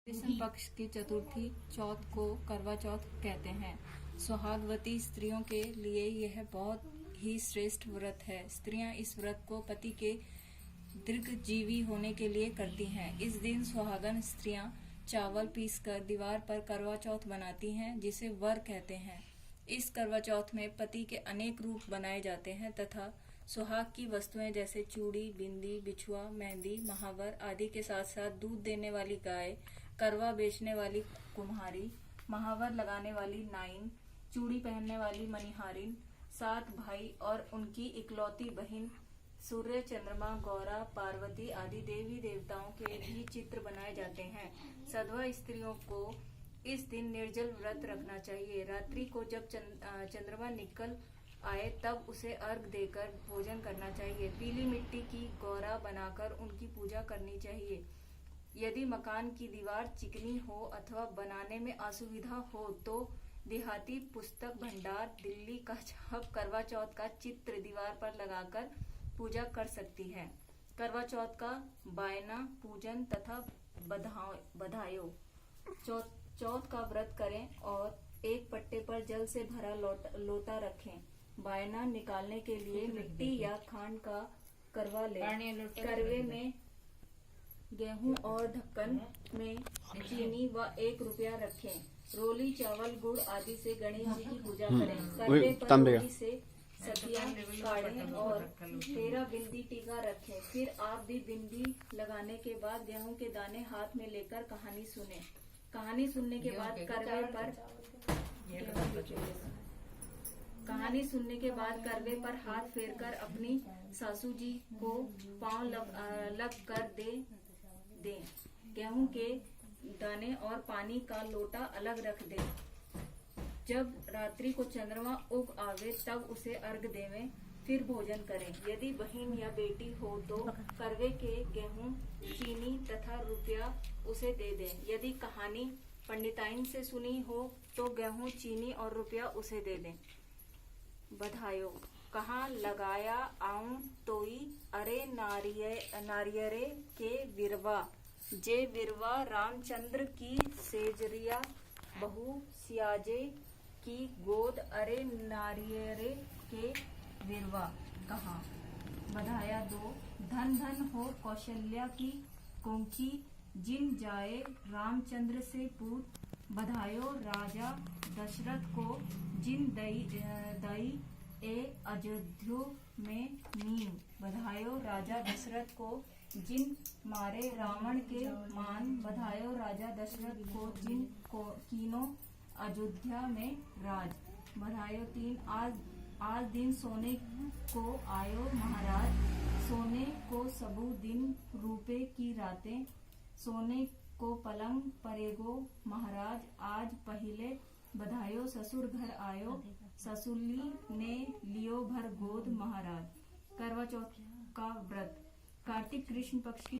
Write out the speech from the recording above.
कृष्ण पक्ष की चतुर्थी चौथ को करवा चौथ कहते हैं। सुहागवती स्त्रियों के लिए यह बहुत ही श्रेष्ठ व्रत है। स्त्रियां इस व्रत को पति के दीर्घजीवी होने के लिए करती हैं। इस दिन सुहागन स्त्रियां चावल पीसकर दीवार पर करवा चौथ बनाती हैं, जिसे वर कहते हैं। इस करवा चौथ में पति के अनेक रूप बनाए जाते हैं तथा सुहाग की वस्तुएं जैसे चूड़ी, बिंदी, बिछुआ, मेहंदी, महावर आदि के साथ साथ दूध देने वाली गाय, करवा बेचने वाली कुम्हारी, महावर लगाने वाली नाइन, चूड़ी पहनने वाली मनिहारिन, 7 भाई और उनकी इकलौती बहन, सूर्य, चंद्रमा, गौरा, पार्वती आदि देवी देवताओं के भी चित्र बनाए जाते हैं। सधवा स्त्रियों को इस दिन निर्जल व्रत रखना चाहिए। रात्रि को जब चंद्रमा निकल आए तब उसे अर्घ देकर भोजन करना चाहिए। पीली मिट्टी की गौरा बनाकर उनकी पूजा करनी चाहिए। यदि मकान की दीवार चिकनी हो अथवा बनाने में असुविधा हो तो देहाती पुस्तक भंडार दिल्ली का छाप करवा चौथ का चित्र दीवार पर लगाकर पूजा कर सकती है। करवा चौथ का बायना, पूजन तथा बधाइयों। चौथ का व्रत करें और एक पट्टे पर जल से भरा लोटा रखें। बायना निकालने के लिए मिट्टी या खांड का करवा लें। करवे में गेहूं और ढक्कन में चीनी व 1 रुपया रखें। रोली, चावल, गुड़ आदि से गणेश जी की पूजा करें। करवे पर रोली से सतिया काढ़ें और 13 बिंदी टीका रखें। फिर आप भी बिंदी लगाने के बाद गेहूं के दाने हाथ में लेकर कहानी सुने। कहानी सुनने के बाद करवे पर हाथ फेरकर अपनी सासू जी को पांव लग कर दें। गेहूं के दाने और पानी का लोटा अलग रख दें। जब रात्रि को चंद्रमा उग आवे तब उसे अर्घ देवें, फिर भोजन करें। यदि बहन या बेटी हो तो करवे के गेहूं, चीनी तथा रुपया उसे दे दें। यदि कहानी पंडिताइन से सुनी हो तो गेहूं, चीनी और रुपया उसे दे दें। बधाइयों। कहाँ लगाया आऊं तोई, अरे नारियरे के विरवा, जे विरवा रामचंद्र की सेजरिया, बहू सियाजे की गोद, अरे नारियरे के विरवा कहाँ। बधाया 2। धन धन हो कौशल्या की कोंखी, जिन जाए रामचंद्र से पूत, बधायो राजा दशरथ को, जिन दई ए अयोध्या में नीम। बधायो राजा दशरथ को, जिन मारे रावण के मान, बधायो राजा दशरथ को, जिन कीनो अयोध्या में राज। बधायो 3। आज दिन सोने को आयो महाराज, सोने को सबू दिन रूपे की रातें, सोने को पलंग परेगो महाराज, आज पहले। बधाइयो ससुर घर आयो, ससुली ने लियो भर गोद महाराज। करवा चौथ का व्रत। कार्तिक कृष्ण पक्ष की